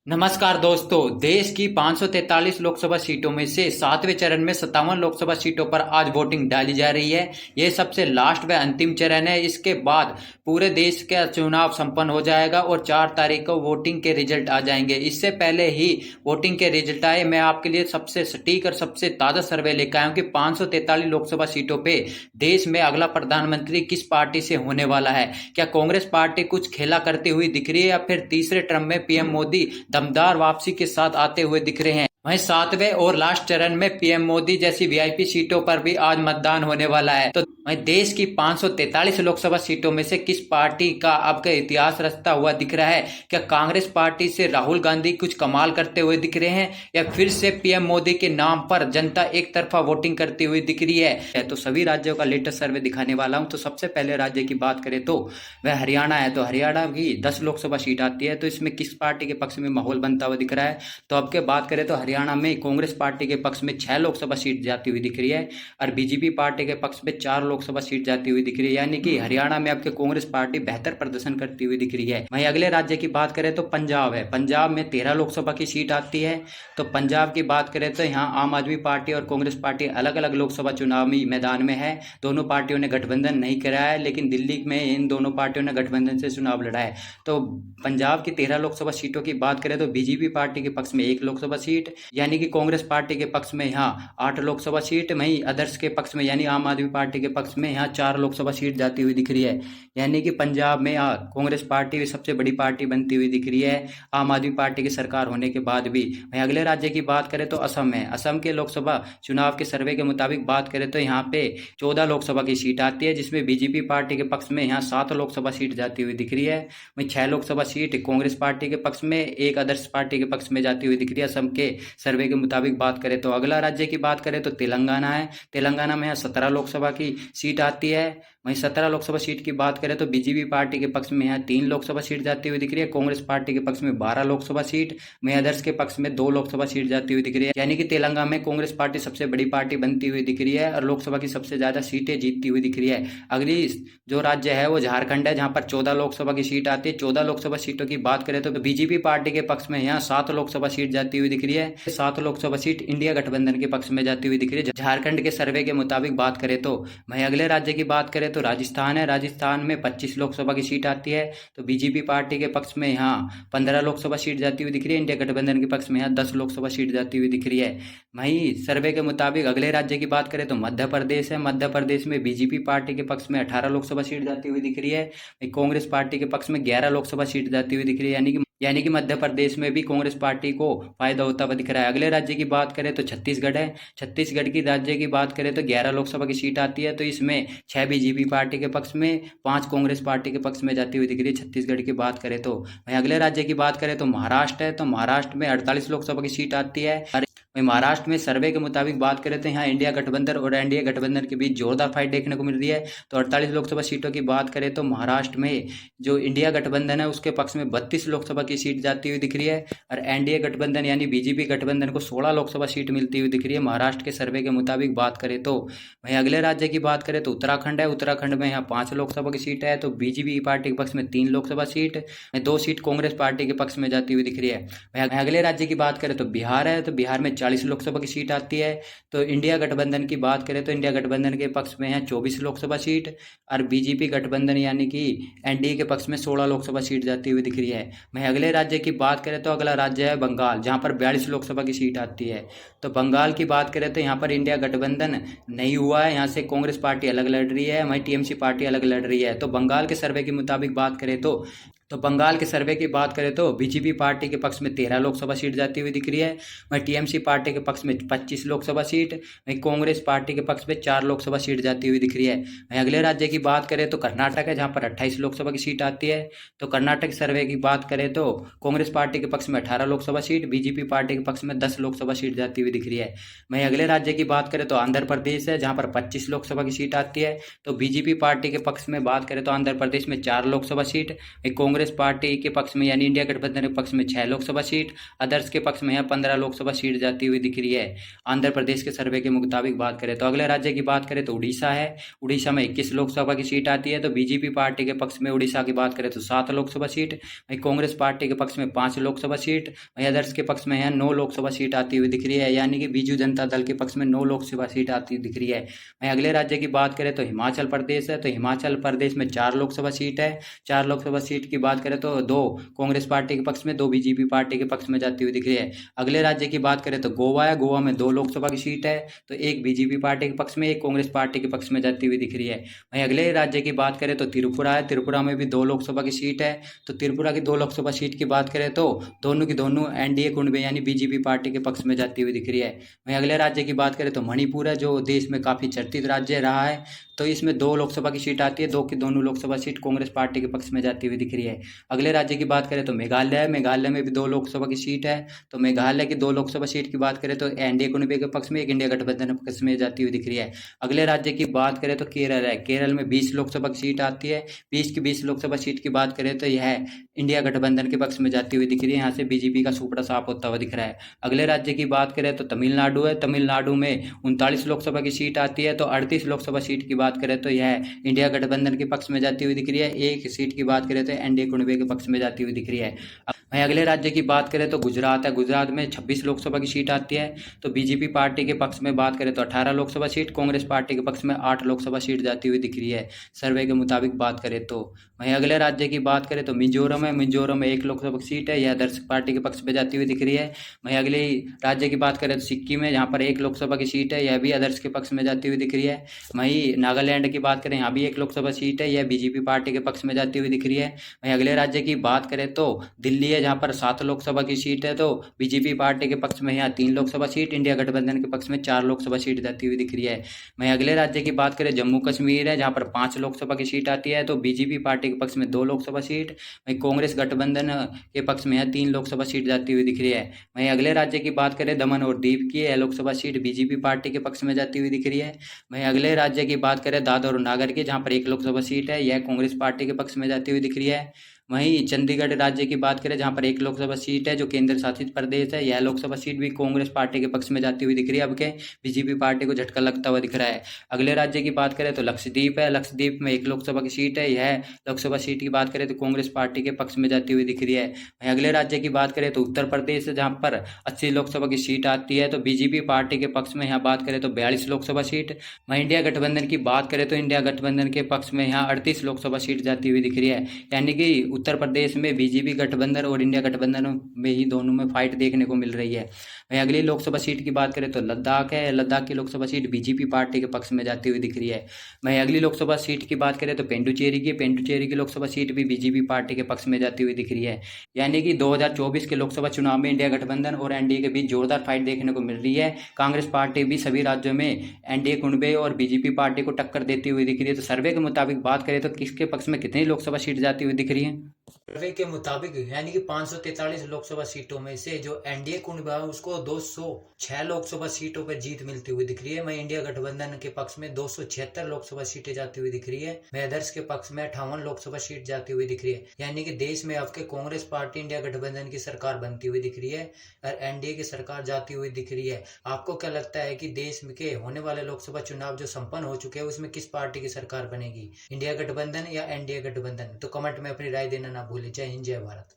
नमस्कार दोस्तों। देश की 543 लोकसभा सीटों में से 7वें चरण में 57 लोकसभा सीटों पर आज वोटिंग डाली जा रही है। यह सबसे लास्ट व अंतिम चरण है। इसके बाद पूरे देश का चुनाव संपन्न हो जाएगा और 4 तारीख को वोटिंग के रिजल्ट आ जाएंगे। इससे पहले ही वोटिंग के रिजल्ट आए, मैं आपके लिए सबसे सटीक और सबसे ताज़ा सर्वे लेकर आया हूँ कि 543 लोकसभा सीटों पे देश में अगला प्रधानमंत्री किस पार्टी से होने वाला है। क्या कांग्रेस पार्टी कुछ खेला करती हुई दिख रही है या फिर तीसरे टर्म में पीएम मोदी दमदार वापसी के साथ आते हुए दिख रहे हैं। वहीं 7वें और लास्ट चरण में पीएम मोदी जैसी वीआईपी सीटों पर भी आज मतदान होने वाला है। तो वहीं देश की 543 लोकसभा सीटों में से किस पार्टी का अब का इतिहास रचता हुआ दिख रहा है। क्या कांग्रेस पार्टी से राहुल गांधी कुछ कमाल करते हुए दिख रहे हैं या फिर से पीएम मोदी के नाम पर जनता एक तरफा वोटिंग करती हुई दिख रही है। तो सभी राज्यों का लेटेस्ट सर्वे दिखाने वाला हूं। तो सबसे पहले राज्य की बात करें तो वह हरियाणा है। तो हरियाणा की 10 लोकसभा सीट आती है। तो इसमें किस पार्टी के पक्ष में माहौल बनता हुआ दिख रहा है। तो अब के बात करें तो हरियाणा में कांग्रेस पार्टी के पक्ष में 6 लोकसभा सीट जाती हुई दिख रही है और बीजेपी पार्टी के पक्ष में 4 लोकसभा सीट जाती हुई दिख रही है। यानी कि हरियाणा में आपके कांग्रेस पार्टी बेहतर प्रदर्शन करती हुई दिख रही है। वहीं अगले राज्य की बात करें तो पंजाब है। पंजाब में 13 लोकसभा की सीट आती है। तो पंजाब की बात करें तो यहाँ आम आदमी पार्टी और कांग्रेस पार्टी अलग अलग लोकसभा चुनावी मैदान में है। दोनों पार्टियों ने गठबंधन नहीं कराया है, लेकिन दिल्ली में इन दोनों पार्टियों ने गठबंधन से चुनाव लड़ा है। तो पंजाब की 13 लोकसभा सीटों की बात करें तो बीजेपी पार्टी के पक्ष में 1 लोकसभा सीट, यानी कि कांग्रेस पार्टी के पक्ष में यहाँ 8 लोकसभा सीट, वहीं अदर्स के पक्ष में यानी आम आदमी पार्टी के पक्ष में यहाँ 4 लोकसभा सीट जाती हुई दिख रही है। यानी कि पंजाब में कांग्रेस पार्टी सबसे बड़ी पार्टी बनती हुई दिख रही है आम आदमी पार्टी की सरकार होने के बाद भी। वहीं अगले राज्य की बात करें तो असम है। असम के लोकसभा चुनाव के सर्वे के मुताबिक बात करें तो यहाँ पे 14 लोकसभा की सीट आती है, जिसमें बीजेपी पार्टी के पक्ष में यहाँ 7 लोकसभा सीट जाती हुई दिख रही है। वहीं 6 लोकसभा सीट कांग्रेस पार्टी के पक्ष में, 1 अदर्स पार्टी के पक्ष में जाती हुई दिख रही है असम के सर्वे के मुताबिक बात करें तो। अगला राज्य की बात करें तो तेलंगाना है। तेलंगाना में 17 लोकसभा की सीट आती है। वहीं 17 लोकसभा सीट की बात करें तो बीजेपी पार्टी के पक्ष में यहाँ 3 लोकसभा सीट जाती हुई दिख रही है, कांग्रेस पार्टी के पक्ष में 12 लोकसभा सीट, वहीं अदर्स के पक्ष में 2 लोकसभा सीट जाती हुई दिख रही है। यानी कि तेलंगाना में कांग्रेस पार्टी सबसे बड़ी पार्टी बनती हुई दिख रही है और लोकसभा की सबसे ज्यादा सीटें जीतती हुई दिख रही है। अगली जो राज्य है वो झारखंड है, जहां पर 14 लोकसभा की सीट आती है। 14 लोकसभा सीटों की बात करें तो बीजेपी पार्टी के पक्ष में यहाँ 7 लोकसभा सीट जाती हुई दिख रही है। 7 लोकसभा सीट इंडिया गठबंधन के पक्ष में जाती हुई दिख रही है झारखंड के सर्वे के मुताबिक बात करें तो। वहीं अगले राज्य की बात करें तो राजस्थान है। राजस्थान में 25 लोकसभा की सीट आती है। तो बीजेपी पार्टी के पक्ष में यहाँ 15 लोकसभा सीट जाती हुई दिख रही है, इंडिया गठबंधन के पक्ष में यहाँ 10 लोकसभा सीट जाती हुई दिख रही है। वहीं सर्वे के मुताबिक अगले राज्य की बात करें तो मध्य प्रदेश है। मध्य प्रदेश में बीजेपी पार्टी के पक्ष में 18 लोकसभा सीट जाती हुई दिख रही है, कांग्रेस पार्टी के पक्ष में 11 लोकसभा सीट जाती हुई दिख रही है। यानी कि मध्य प्रदेश में भी कांग्रेस पार्टी को फायदा होता हुआ दिख रहा है। अगले राज्य की बात करें तो छत्तीसगढ़ है। छत्तीसगढ़ की राज्य की बात करें तो 11 लोकसभा की सीट आती है। तो इसमें 6 बीजेपी पार्टी के पक्ष में, 5 कांग्रेस पार्टी के पक्ष में जाती हुई दिख रही है छत्तीसगढ़ की बात करें तो। वहीं अगले राज्य की बात करें तो महाराष्ट्र है। तो महाराष्ट्र में 48 लोकसभा की सीट आती है। वहीं महाराष्ट्र में सर्वे के मुताबिक बात करें तो यहाँ इंडिया गठबंधन और एनडीए गठबंधन के बीच जोरदार फाइट देखने को मिल रही है। तो 48 लोकसभा सीटों की बात करें तो महाराष्ट्र में जो इंडिया गठबंधन है उसके पक्ष में 32 लोकसभा की सीट जाती हुई दिख रही है और एनडीए गठबंधन यानी बीजेपी गठबंधन को 16 लोकसभा सीट मिलती हुई दिख रही है महाराष्ट्र के सर्वे के मुताबिक बात करें तो। वहीं अगले राज्य की बात करें तो उत्तराखंड है। उत्तराखंड में यहाँ 5 लोकसभा की सीट है। तो बीजेपी पार्टी के पक्ष में 3 Lok Sabha seat, 2 seat Congress party के पक्ष में जाती हुई दिख रही है। वहीं अगले राज्य की बात करें तो बिहार है। तो बिहार में 40 लोकसभा की सीट आती है। तो इंडिया गठबंधन की बात करें तो इंडिया गठबंधन के पक्ष में है 24 लोकसभा सीट और बीजेपी गठबंधन यानी कि एनडीए के पक्ष में 16 लोकसभा सीट जाती हुई दिख रही है। वहीं अगले राज्य की बात करें तो अगला राज्य है बंगाल, जहां पर 42 लोकसभा की सीट आती है। तो बंगाल की बात करें तो यहाँ पर इंडिया गठबंधन नहीं हुआ है, यहाँ से कांग्रेस पार्टी अलग लड़ रही है, वहीं टीएमसी पार्टी अलग लड़ रही है। तो बंगाल के सर्वे के मुताबिक बात करें तो बंगाल के सर्वे की बात करें तो बीजेपी पार्टी के पक्ष में 13 लोकसभा सीट जाती हुई दिख रही है, वहीं टीएमसी पार्टी के पक्ष में 25 लोकसभा सीट, वहीं कांग्रेस पार्टी के पक्ष में 4 लोकसभा सीट जाती हुई दिख रही है। वहीं अगले राज्य की बात करें तो कर्नाटक है, जहां पर 28 लोकसभा की सीट आती है। तो कर्नाटक सर्वे की बात करें तो कांग्रेस पार्टी के पक्ष में 18 लोकसभा सीट, बीजेपी पार्टी के पक्ष में 10 लोकसभा सीट जाती हुई दिख रही है। वहीं अगले राज्य की बात करें तो आंध्र प्रदेश है, जहां पर 25 लोकसभा की सीट आती है। तो बीजेपी पार्टी के पक्ष में बात करें तो आंध्र प्रदेश में 4 लोकसभा सीट, कांग्रेस पार्टी के पक्ष में यानी इंडिया गठबंधन के पक्ष में 6 लोकसभा सीट, अदर्स के पक्ष में यहाँ 15 लोकसभा सीट जाती हुई दिख रही है। आंध्र प्रदेश के सर्वे के मुताबिक बात करें तो अगले राज्य की बात करें तो उड़ीसा है। उड़ीसा में 21 लोकसभा की सीट आती है। तो बीजेपी पार्टी के पक्ष में उड़ीसा की बात करें तो 7 लोकसभा सीट, वहीं कांग्रेस पार्टी के पक्ष में 5 लोकसभा सीट, वहीं अदर्स के पक्ष में यहाँ 9 लोकसभा सीट आती हुई दिख रही है, यानी कि बीजू जनता दल के पक्ष में 9 लोकसभा सीट आती दिख रही है। वहीं अगले राज्य की बात करें तो हिमाचल प्रदेश है। तो हिमाचल प्रदेश में 4 लोकसभा सीट है। 4 लोकसभा सीट की बात करें तो 2 कांग्रेस पार्टी के पक्ष में, 2 बीजेपी पार्टी के पक्ष में जाती हुई दिख रही है। अगले राज्य की बात करें तो गोवा है। गोवा में 2 लोकसभा की सीट है। तो 1 बीजेपी पार्टी के पक्ष में, 1 कांग्रेस पार्टी के पक्ष में जाती हुई दिख रही है। वहीं अगले राज्य की बात करें तो त्रिपुरा है। त्रिपुरा में भी 2 लोकसभा की सीट है। तो त्रिपुरा की 2 लोकसभा सीट की बात करें तो दोनों की दोनों एनडीए कुंडवे यानी बीजेपी पार्टी के पक्ष में जाती हुई दिख रही है। वहीं अगले राज्य की बात करें तो मणिपुर है, जो देश में काफ़ी चर्चित राज्य रहा है। तो इसमें 2 लोकसभा की सीट आती है। 2 की दोनों लोकसभा सीट कांग्रेस पार्टी के पक्ष में जाती हुई दिख रही है। अगले राज्य की बात करें तो मेघालय है। मेघालय में भी 2 लोकसभा की सीट है। तो मेघालय की 2 लोकसभा सीट की बात करें तो एनडीए कुनबे के पक्ष में, 1 इंडिया गठबंधन के पक्ष में जाती हुई दिख रही है। अगले राज्य की बात करें तो केरल है। केरल में 20 लोकसभा की सीट आती है। 20 की 20 लोकसभा सीट की बात करें तो यह इंडिया गठबंधन के पक्ष में जाती हुई दिख रही है। यहाँ से बीजेपी का सुपड़ा साफ होता हुआ दिख रहा है। अगले राज्य की बात करें तो तमिलनाडु है। तमिलनाडु में 39 लोकसभा की सीट आती है। तो 38 लोकसभा सीट की बात करें तो यह इंडिया गठबंधन के पक्ष में जाती हुई दिख रही है। 1 सीट की बात करें तो एनडीए कुनबे के पक्ष में जाती हुई दिख रही है। वहीं अगले राज्य की बात करें तो गुजरात है। गुजरात में 26 लोकसभा की सीट आती है। तो बीजेपी पार्टी के पक्ष में बात करें तो 18 लोकसभा सीट, कांग्रेस पार्टी के पक्ष में 8 लोकसभा सीट जाती हुई दिख रही है सर्वे के मुताबिक बात करें तो। वहीं अगले राज्य की बात करें तो मिजोरम है। मिजोरम में 1 लोकसभा की सीट है, यह अदर्स पार्टी के पक्ष में जाती हुई दिख रही है। वहीं अगले राज्य की बात करें तो सिक्किम है, जहाँ पर 1 लोकसभा की सीट है, यह भी अदर्स के पक्ष में जाती हुई दिख रही है। वहीं नागालैंड की बात करें, यहाँ भी 1 लोकसभा सीट है, यह बीजेपी पार्टी के पक्ष में जाती हुई दिख रही है। वहीं अगले राज्य की बात करें तो दिल्ली है, जहाँ पर 7 लोकसभा की सीट है। तो बीजेपी पार्टी के पक्ष में यहाँ 3 लोकसभा सीट, इंडिया गठबंधन के पक्ष में 4 लोकसभा सीट जाती हुई दिख रही है। वहीं अगले राज्य की बात करें जम्मू कश्मीर है, जहाँ पर 5 लोकसभा की सीट आती है। तो बीजेपी पार्टी के पक्ष में 2 लोकसभा सीट, वहीं कांग्रेस गठबंधन के पक्ष में यहाँ 3 लोकसभा सीट जाती हुई दिख रही है। वहीं अगले राज्य की बात करें दमन और दीव की, यह लोकसभा सीट बीजेपी पार्टी के पक्ष में जाती हुई दिख रही है। वहीं अगले राज्य की बात करें दादर और नागर की, जहाँ पर 1 लोकसभा सीट है, यह कांग्रेस पार्टी के पक्ष में जाती हुई दिख रही है। वहीं चंडीगढ़ राज्य की बात करें, जहाँ पर 1 लोकसभा सीट है, जो केंद्र शासित प्रदेश है, यह लोकसभा सीट भी कांग्रेस पार्टी के पक्ष में जाती हुई दिख रही है। अब के बीजेपी पार्टी को झटका लगता हुआ दिख रहा है। अगले राज्य की बात करें तो लक्षद्वीप है। लक्षद्वीप में 1 लोकसभा की सीट है, यह लोकसभा सीट की बात करें तो कांग्रेस पार्टी के पक्ष में जाती हुई दिख रही है। वहीं अगले राज्य की बात करें तो उत्तर प्रदेश है, जहाँ पर 80 लोकसभा की सीट आती है। तो बीजेपी पार्टी के पक्ष में यहाँ बात करें तो 42 लोकसभा सीट। वहीं इंडिया गठबंधन की बात करें तो इंडिया गठबंधन के पक्ष में यहाँ 38 लोकसभा सीट जाती हुई दिख रही है। यानी कि उत्तर प्रदेश में बीजेपी गठबंधन और इंडिया गठबंधन में ही दोनों में फाइट देखने को मिल रही है। वहीं अगली लोकसभा सीट की बात करें तो लद्दाख है। लद्दाख की लोकसभा सीट बीजेपी पार्टी के पक्ष में जाती हुई दिख रही है। वहीं अगली लोकसभा सीट की बात करें तो पेंडुचेरी की लोकसभा सीट भी बीजेपी पार्टी के पक्ष में जाती हुई दिख रही है। यानी कि 2024 के लोकसभा चुनाव में इंडिया गठबंधन और एनडीए के बीच जोरदार फाइट देखने को मिल रही है। कांग्रेस पार्टी भी सभी राज्यों में एनडीए कुनबे और बीजेपी पार्टी को टक्कर देती हुई दिख रही है। तो सर्वे के मुताबिक बात करें तो किसके पक्ष में कितनी लोकसभा सीट जाती हुई दिख रही है? सर्वे के मुताबिक यानी कि 543 लोकसभा सीटों में से जो एनडीए कुनबा है उसको 206 लोकसभा सीटों पर जीत मिलती हुई दिख रही है। वहीं इंडिया गठबंधन के पक्ष में 276 लोकसभा सीटें जाती हुई दिख रही है। वहीं अदर्स के पक्ष में 58 लोकसभा सीट जाती हुई दिख रही है। यानी कि देश में आपके कांग्रेस पार्टी इंडिया गठबंधन की सरकार बनती हुई दिख रही है और एनडीए की सरकार जाती हुई दिख रही है। आपको क्या लगता है कि देश के होने वाले लोकसभा चुनाव जो संपन्न हो चुके हैं उसमें किस पार्टी की सरकार बनेगी, इंडिया गठबंधन या एनडीए गठबंधन? तो कमेंट में अपनी राय देना ना भूलें। जय हिंद, जय भारत।